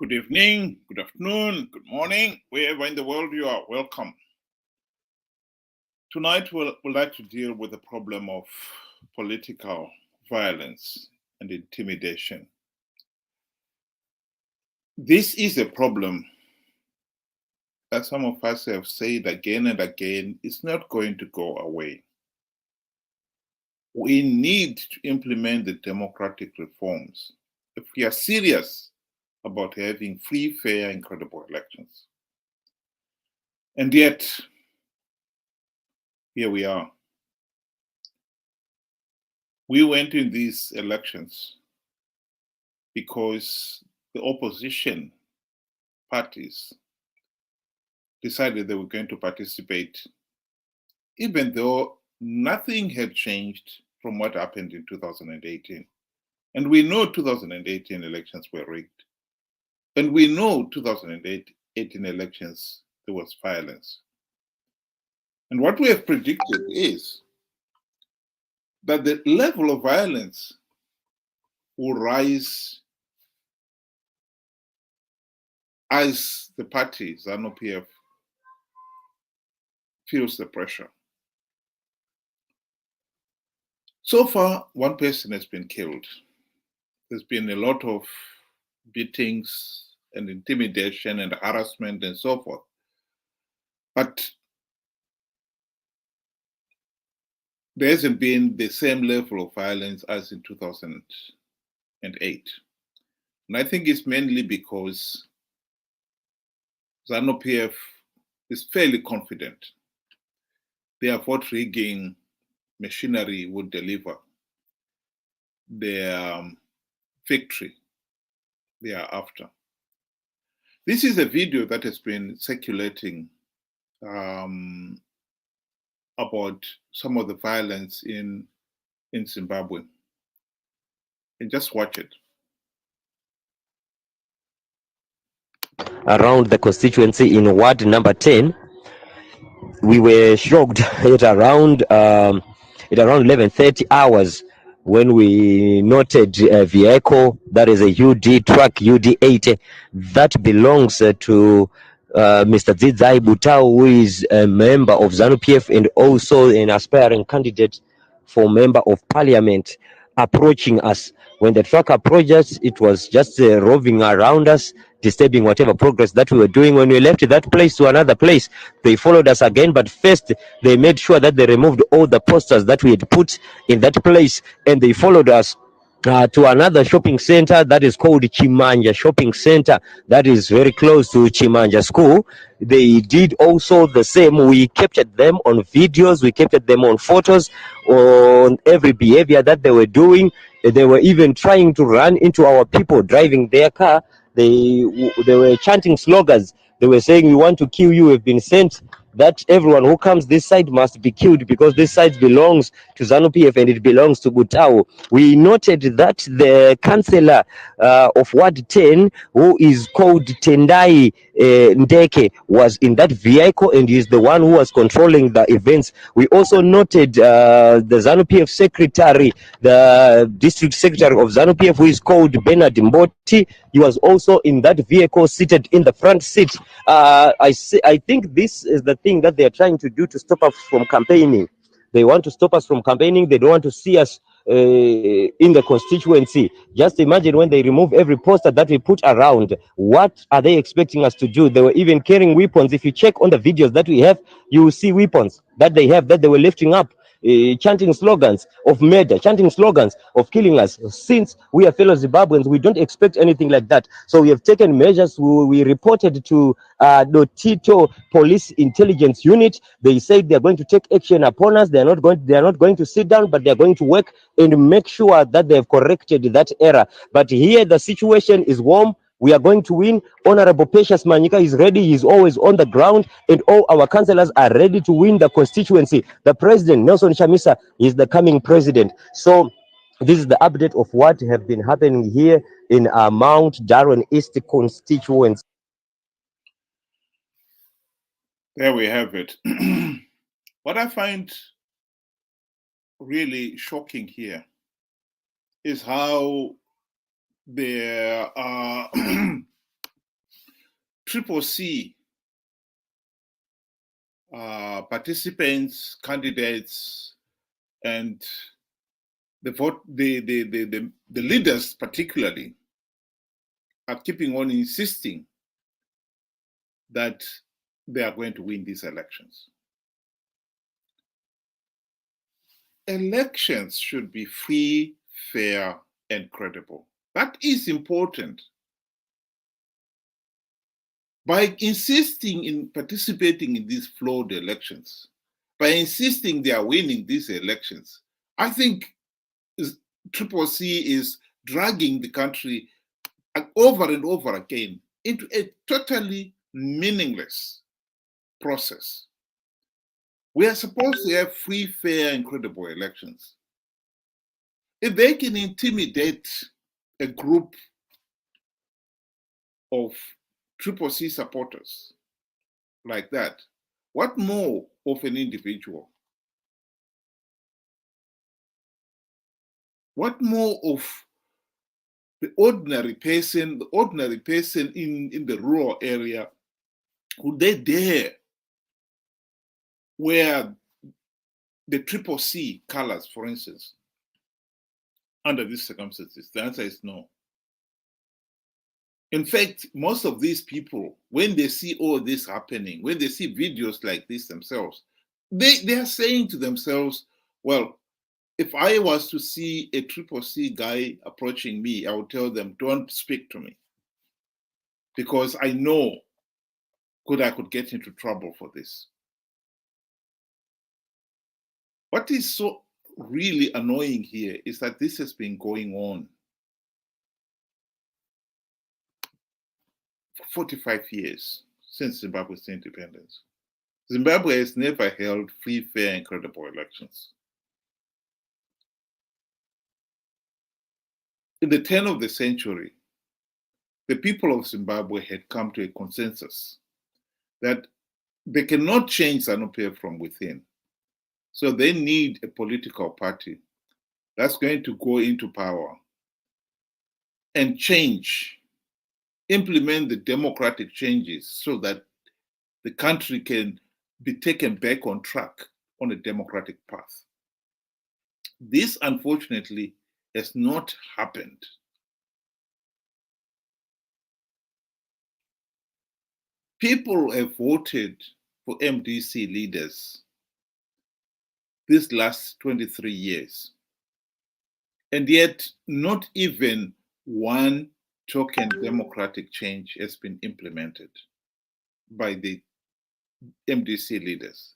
Good evening, good afternoon, good morning, wherever in the world you are, welcome. Tonight we'd like to deal with the problem of political violence and intimidation. This is a problem that some of us have said again and again is not going to go away. We need to implement the democratic reforms if we are serious about having free, fair, and credible elections. And yet, here we are. We went in these elections because the opposition parties decided they were going to participate, even though nothing had changed from what happened in 2018. And we know 2018 elections were rigged. And we know 2018 elections, there was violence. And what we have predicted is that the level of violence will rise as the party, Zanu PF, feels the pressure. So far, one person has been killed. There's been a lot of beatings and intimidation and harassment and so forth. But there hasn't been the same level of violence as in 2008. And I think it's mainly because Zanu PF is fairly confident their vote rigging machinery would deliver their victory they are after. This is a video that has been circulating about some of the violence in Zimbabwe. And just watch it. Around the constituency in ward number 10, we were shocked at around 11:30 hours when we noted a vehicle that is a UD truck, UD80, that belongs to Mr. Dzidzai Butau, who is a member of Zanu PF and also an aspiring candidate for member of parliament, approaching us. When the truck approached us, it was just roving around us, disturbing whatever progress that we were doing. When we left that place to another place, they followed us again, but first they made sure that they removed all the posters that we had put in that place, and they followed us to another shopping center that is called Chimanja Shopping Center, that is very close to Chimanja School. They did also the same. We captured them on videos, we captured them on photos, on every behavior that they were doing. They were even trying to run into our people driving their car. They were chanting slogans. They were saying, "We want to kill you. We've been sent that everyone who comes this side must be killed because this side belongs to Zanu PF and it belongs to Butau." We noted that the councillor of Ward 10, who is called Tendai Ndeke, was in that vehicle and is the one who was controlling the events. We also noted the Zanu PF secretary, the district secretary of Zanu PF, who is called Bernard Mboti. He was also in that vehicle, seated in the front seat. I think this is the thing that they are trying to do to stop us from campaigning. They want to stop us from campaigning. They don't want to see us in the constituency. Just imagine when they remove every poster that we put around. What are they expecting us to do? They were even carrying weapons. If you check on the videos that we have, you will see weapons that they have, that they were lifting up. Chanting slogans of murder, chanting slogans of killing us. Since we are fellow Zimbabweans, we don't expect anything like that. So we have taken measures. We reported to Dotito Police Intelligence Unit. They said they are going to take action upon us. They are not going to sit down, but they are going to work and make sure that they have corrected that error. But here the situation is warm. We are going to win. Honorable Patience Manyika is ready. He's always on the ground, and all our councillors are ready to win the constituency. The president, Nelson Chamisa, is the coming president. So this is the update of what have been happening here in Mount Darwin East constituency. There we have it. What I find really shocking here is how there are Triple C participants, candidates, and the leaders particularly are keeping on insisting that they are going to win these elections. Elections should be free, fair, and credible. That is important. By insisting in participating in these flawed elections, by insisting they are winning these elections, I think Triple C is dragging the country over and over again into a totally meaningless process. We are supposed to have free, fair, and credible elections. If they can intimidate a group of Triple C supporters like that, what more of an individual? What more of the ordinary person in the rural area? Would they dare wear the Triple C colors, for instance, under these circumstances? The answer is no. In fact, most of these people, when they see all this happening, when they see videos like this themselves, they are saying to themselves, well, if I was to see a Triple C guy approaching me, I would tell them, don't speak to me, because I know I could get into trouble for this. What is so really annoying here is that this has been going on for 45 years since Zimbabwe's independence. Zimbabwe has never held free, fair, and credible elections. In the turn of the century, the people of Zimbabwe had come to a consensus that they cannot change Zanu PF from within. So they need a political party that's going to go into power and implement the democratic changes so that the country can be taken back on track on a democratic path. This, unfortunately, has not happened. People have voted for MDC leaders these last 23 years, and yet not even one token democratic change has been implemented by the MDC leaders,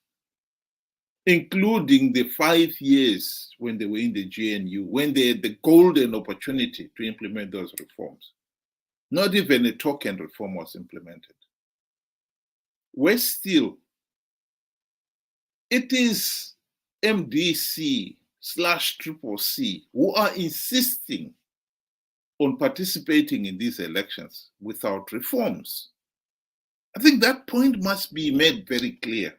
including the 5 years when they were in the GNU, when they had the golden opportunity to implement those reforms. Not even a token reform was implemented. Worse still, it is MDC/Triple C who are insisting on participating in these elections without reforms. I think that point must be made very clear.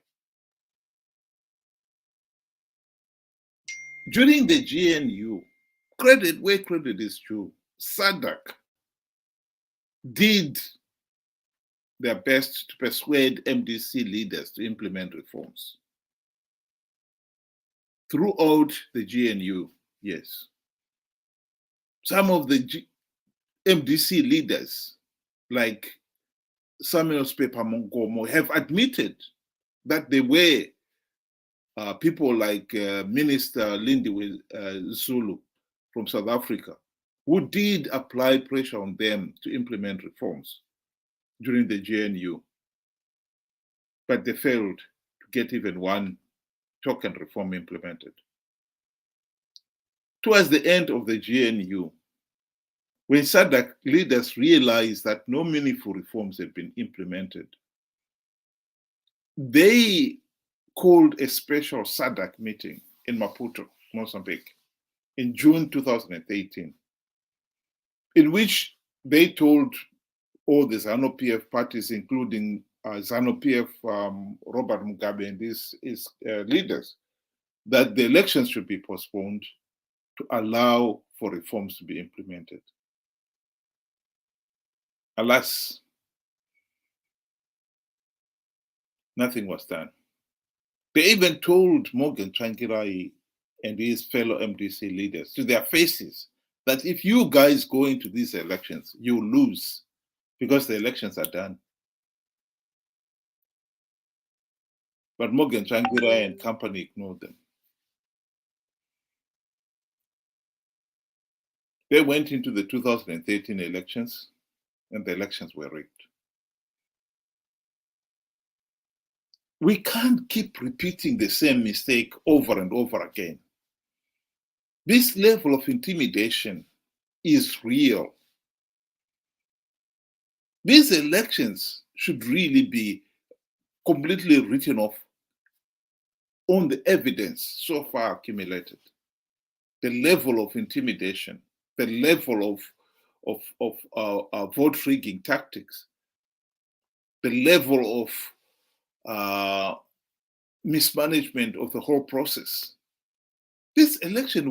During the GNU, credit where credit is due, SADC did their best to persuade MDC leaders to implement reforms. Throughout the GNU, yes. Some of the MDC leaders, like Samuel Spepa Mongomo, have admitted that they were people like Minister Lindiwe Zulu from South Africa, who did apply pressure on them to implement reforms during the GNU, but they failed to get even one token reform implemented. Towards the end of the GNU, when SADC leaders realized that no meaningful reforms had been implemented, they called a special SADC meeting in Maputo, Mozambique, in June 2018, in which they told all the Zanu PF parties, including Zanu PF, Robert Mugabe and his leaders, that the elections should be postponed to allow for reforms to be implemented. Alas, Nothing was done. They even told Morgan Tsvangirai and his fellow MDC leaders to their faces that if you guys go into these elections, you lose because the elections are done. But Morgan Tsvangirai and company ignored them. They went into the 2013 elections and the elections were rigged. We can't keep repeating the same mistake over and over again. This level of intimidation is real. These elections should really be completely written off on the evidence so far accumulated. The level of intimidation, the level of vote rigging tactics, the level of mismanagement of the whole process. This election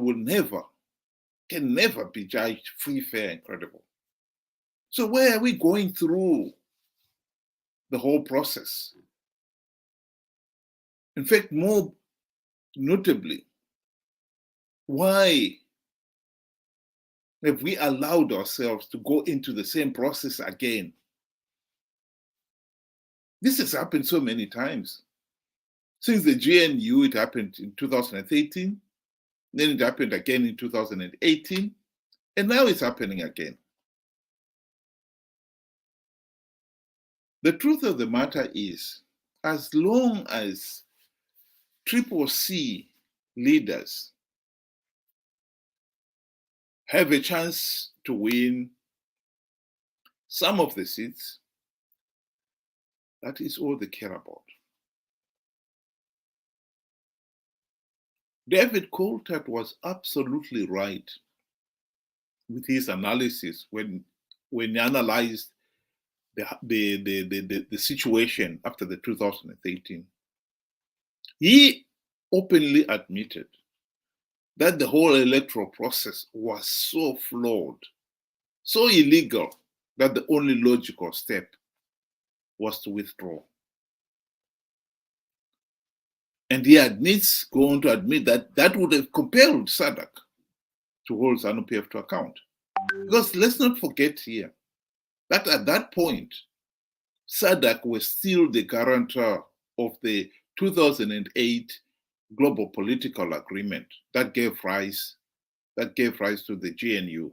can never be judged free, fair, and credible. So why are we going through the whole process? In fact, more notably, why have we allowed ourselves to go into the same process again? This has happened so many times. Since the GNU, it happened in 2013, then it happened again in 2018, and now it's happening again. The truth of the matter is, as long as CCC leaders have a chance to win some of the seats, that is all they care about. David Coulthard was absolutely right with his analysis when he analyzed the situation after the 2013. He openly admitted that the whole electoral process was so flawed, so illegal, that the only logical step was to withdraw. And he go on to admit that that would have compelled SADC to hold Zanu PF to account. Because let's not forget here that at that point, SADC was still the guarantor of the 2008 global political agreement that gave rise to the GNU.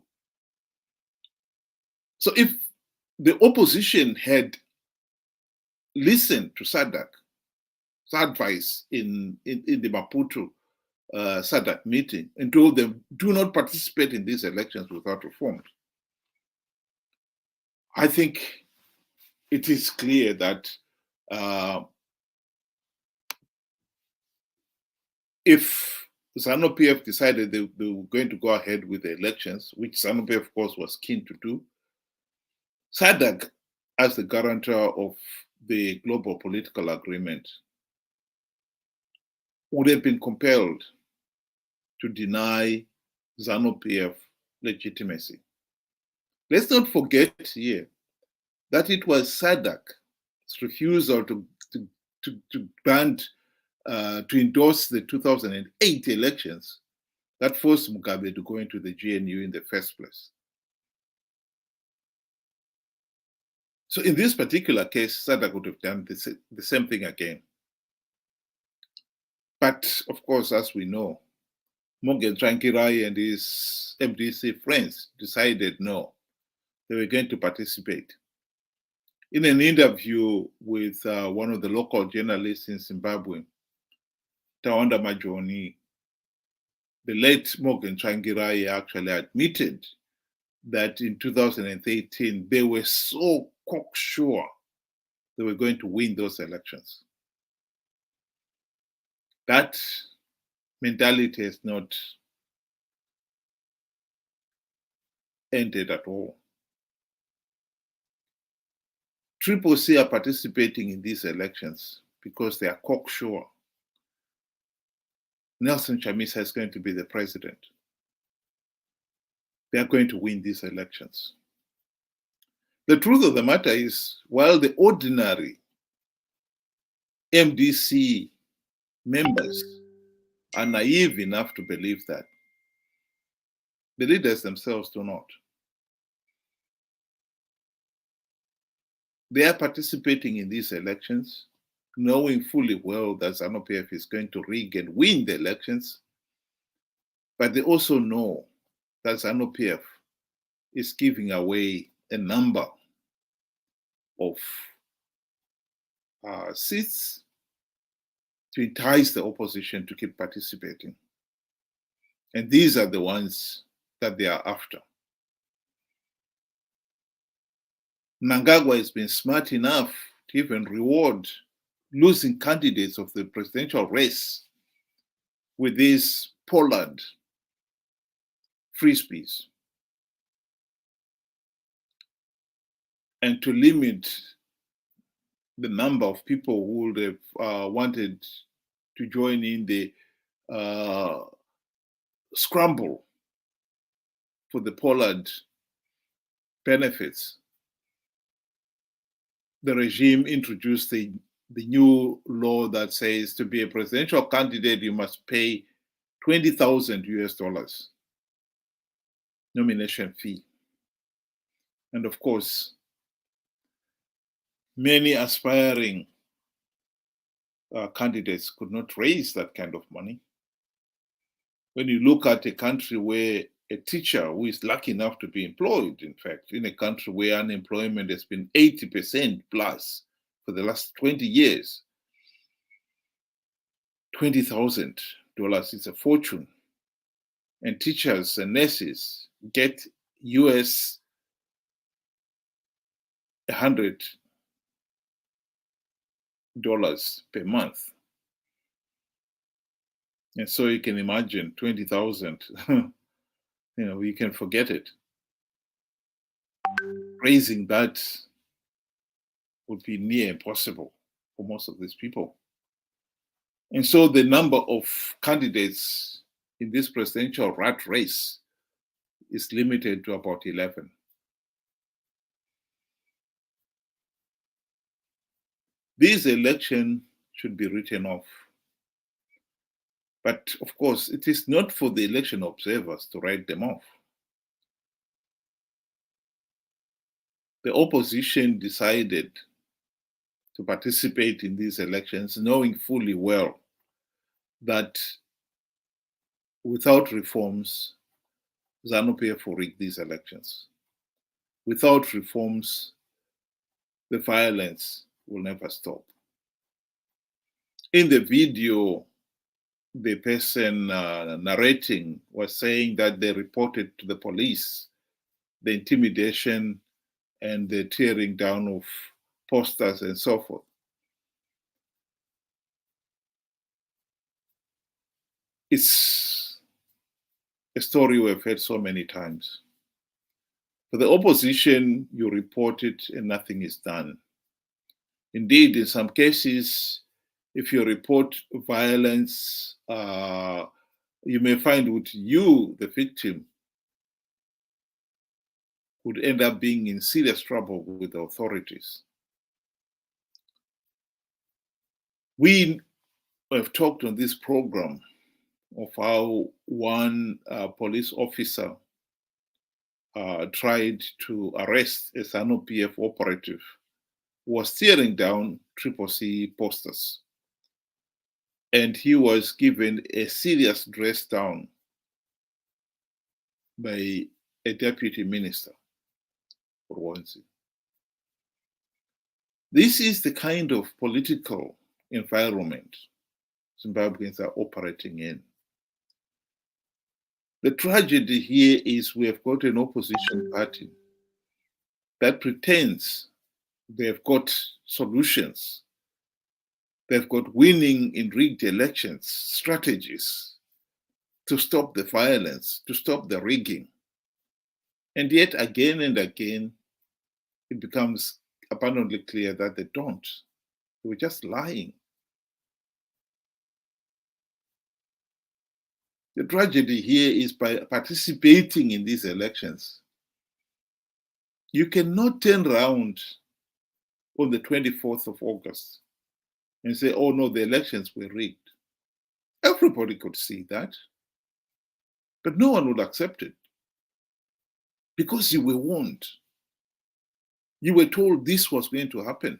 So if the opposition had listened to SADC's advice in the Maputo SADC meeting and told them, do not participate in these elections without reforms, I think it is clear that if Zanu PF decided they were going to go ahead with the elections, which Zanu PF, of course, was keen to do, SADC, as the guarantor of the global political agreement, would have been compelled to deny Zanu PF legitimacy. Let's not forget here that it was SADC's refusal to endorse the 2008 elections that forced Mugabe to go into the GNU in the first place. So in this particular case, SADC would have done the same thing again. But of course, as we know, Morgan Tsvangirai and his MDC friends decided no, they were going to participate. In an interview with one of the local journalists in Zimbabwe, Tawanda Majoni, the late Morgan Tsvangirai actually admitted that in 2013, they were so cocksure they were going to win those elections. That mentality has not ended at all. CCC are participating in these elections because they are cocksure Nelson Chamisa is going to be the president. They are going to win these elections. The truth of the matter is, while the ordinary MDC members are naive enough to believe that. The leaders themselves do not. They are participating in these elections, knowing fully well that Zanu PF is going to rig and win the elections, but they also know that Zanu PF is giving away a number of seats to entice the opposition to keep participating. And these are the ones that they are after. Mnangagwa has been smart enough to even reward losing candidates of the presidential race with these pollard frisbees, and to limit the number of people who would have wanted to join in the scramble for the pollard benefits. The regime introduced the new law that says to be a presidential candidate, you must pay 20,000 US dollars nomination fee. And of course, many aspiring candidates could not raise that kind of money. When you look at a country where a teacher who is lucky enough to be employed, in fact, in a country where unemployment has been 80% plus for the last 20 years, $20,000 is a fortune. And teachers and nurses get US $100 per month. And so you can imagine 20,000, you can forget it. Raising that would be near impossible for most of these people. And so the number of candidates in this presidential rat race is limited to about 11. This election should be written off. But of course, it is not for the election observers to write them off. The opposition decided to participate in these elections, knowing fully well that without reforms, Zanu PF will rig these elections. Without reforms, the violence will never stop. In the video, the person narrating was saying that they reported to the police the intimidation and the tearing down of posters and so forth. It's a story we've heard so many times. For the opposition, you report it and nothing is done. Indeed, in some cases, if you report violence, you may find that you, the victim, would end up being in serious trouble with the authorities. We have talked on this program of how one police officer tried to arrest a Zanu PF operative who was tearing down CCC posters. And he was given a serious dress down by a deputy minister for Wanzi. This is the kind of political environment Zimbabweans are operating in. The tragedy here is we have got an opposition party that pretends they've got solutions. They've got winning in rigged elections strategies to stop the violence, to stop the rigging. And yet again and again, it becomes abundantly clear that they don't. They were just lying. The tragedy here is by participating in these elections, you cannot turn around on the 24th of August and say, oh no, the elections were rigged. Everybody could see that, but no one would accept it because you were warned. You were told this was going to happen.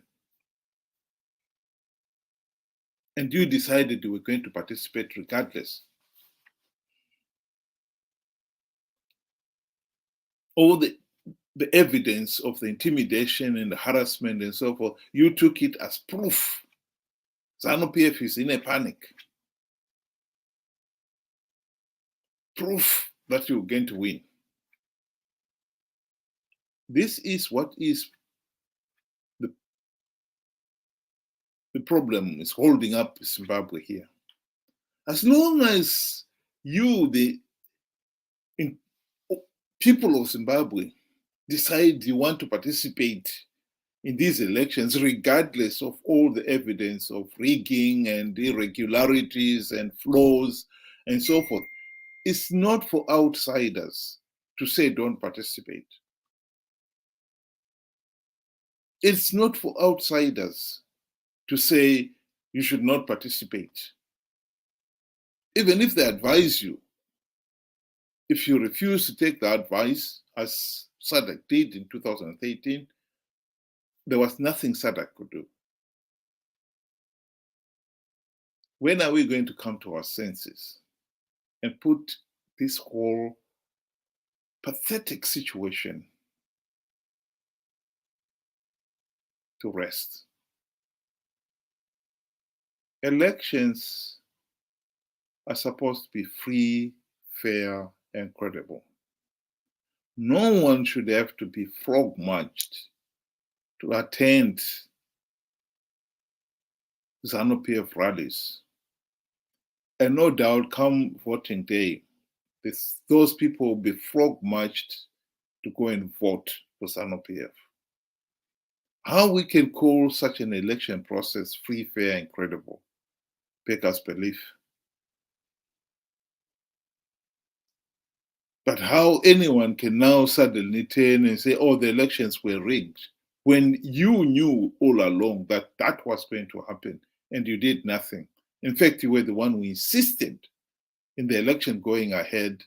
And you decided you were going to participate regardless. All the evidence of the intimidation and the harassment and so forth, you took it as proof. Zanu PF is in a panic. Proof that you're going to win. This is what is the problem is holding up Zimbabwe here. As long as you, the people of Zimbabwe, decide you want to participate in these elections, regardless of all the evidence of rigging and irregularities and flaws and so forth, it's not for outsiders to say don't participate. It's not for outsiders to say you should not participate. Even if they advise you, if you refuse to take the advice, as SADC did in 2013, there was nothing SADC could do. When are we going to come to our senses and put this whole pathetic situation to rest? Elections are supposed to be free, fair, and credible. No one should have to be frog-marched to attend Zanu PF rallies. And no doubt, come voting day, those people will be frog-marched to go and vote for Zanu PF. How we can call such an election process free, fair, and credible beggars belief. But how anyone can now suddenly turn and say, oh, the elections were rigged, when you knew all along that that was going to happen and you did nothing. In fact, you were the one who insisted in the election going ahead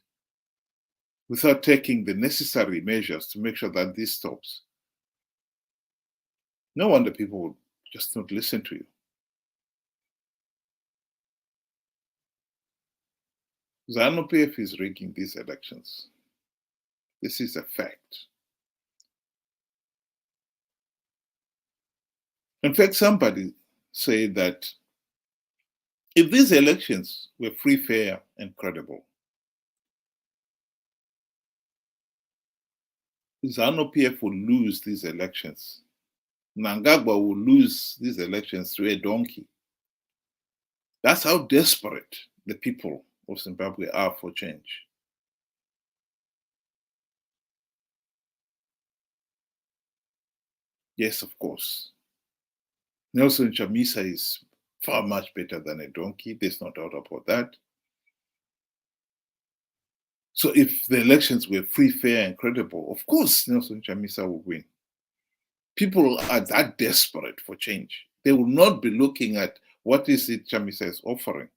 without taking the necessary measures to make sure that this stops. No wonder people would just not listen to you. Zanu PF is rigging these elections. This is a fact. In fact, somebody said that if these elections were free, fair, and credible, Zanu PF will lose these elections. Mnangagwa will lose these elections to a donkey. That's how desperate the people of Zimbabwe are for change. Yes, of course. Nelson Chamisa is far much better than a donkey. There's no doubt about that. So if the elections were free, fair, and credible, of course Nelson Chamisa will win. People are that desperate for change. They will not be looking at what is it Chamisa is offering.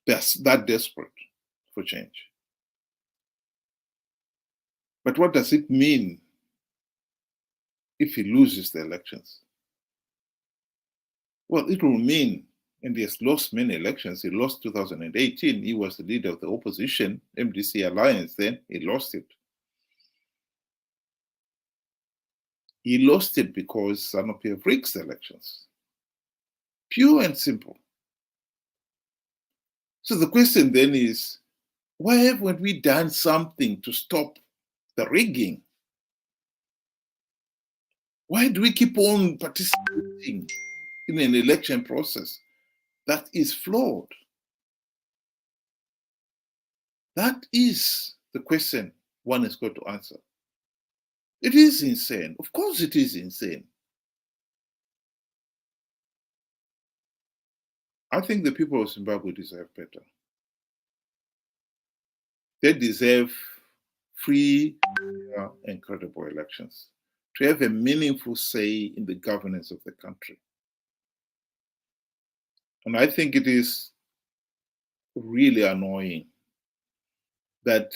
They're that desperate for change. But what does it mean if he loses the elections? Well, it will mean, and he has lost many elections. He lost 2018. He was the leader of the opposition, MDC Alliance then. He lost it. He lost it because Zanu PF rigged the elections. Pure and simple. So the question then is, why haven't we done something to stop the rigging? Why do we keep on participating in an election process that is flawed? That is the question one has got to answer. It is insane. Of course it is insane. I think the people of Zimbabwe deserve better. They deserve free, fair, and credible elections to have a meaningful say in the governance of the country. And I think it is really annoying that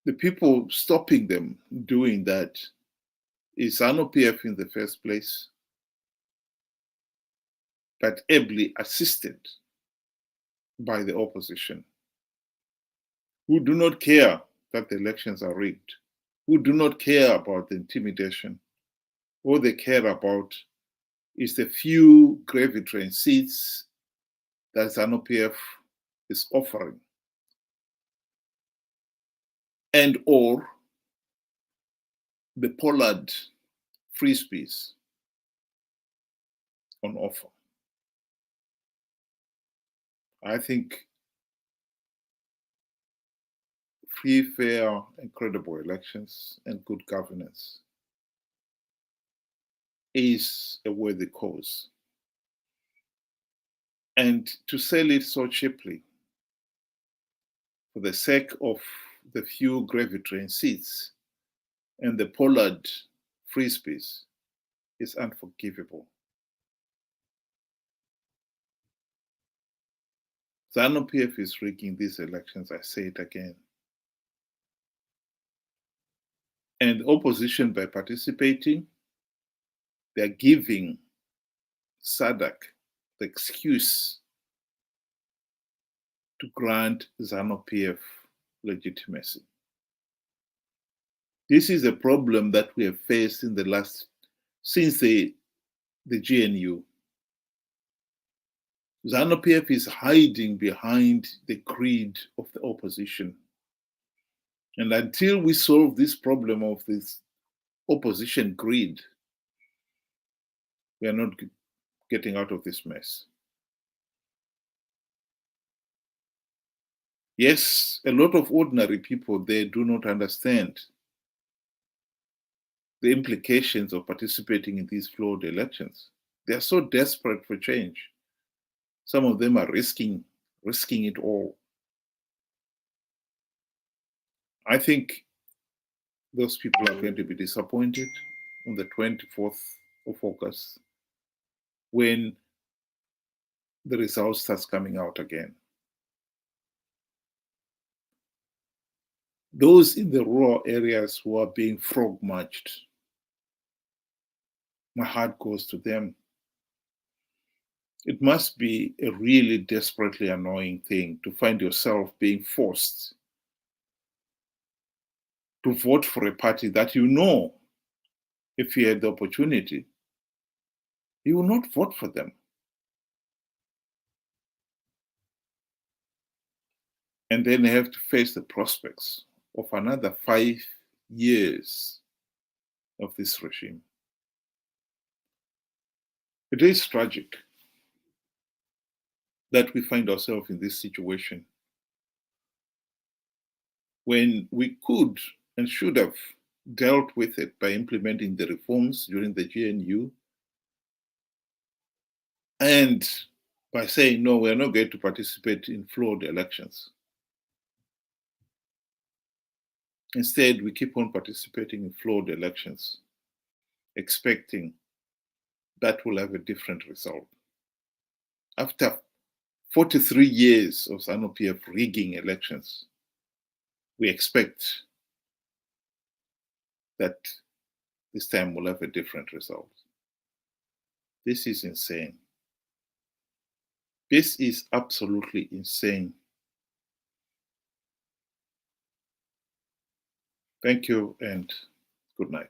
the people stopping them doing that is Zanu PF in the first place, but ably assisted by the opposition, who do not care that the elections are rigged, who do not care about the intimidation. All they care about is the few gravy train seats that Zanu PF is offering, and or the Pollard free speech on offer. I think free, fair, and credible elections and good governance is a worthy cause. And to sell it so cheaply for the sake of the few gravy train seats and the Pollard free speech is unforgivable. Zanu PF is rigging these elections, I say it again. And opposition, by participating, they're giving SADC the excuse to grant Zanu PF legitimacy. This is a problem that we have faced in the since the GNU. Zanu PF is hiding behind the greed of the opposition. And until we solve this problem of this opposition greed, we are not getting out of this mess. Yes, a lot of ordinary people, they do not understand the implications of participating in these flawed elections. They are so desperate for change. Some of them are risking it all. I think those people are going to be disappointed on the 24th of August when the results starts coming out again. Those in the rural areas who are being frog marched, my heart goes to them. It must be a really desperately annoying thing to find yourself being forced to vote for a party that you know, if you had the opportunity, you will not vote for them. And then they have to face the prospects of another 5 years of this regime. It is tragic that we find ourselves in this situation when we could and should have dealt with it by implementing the reforms during the GNU and by saying, no, we're not going to participate in flawed elections. Instead, we keep on participating in flawed elections, expecting that will have a different result. After 43 years of Zanu PF rigging elections, we expect that this time we'll have a different result. This is insane. This is absolutely insane. Thank you and good night.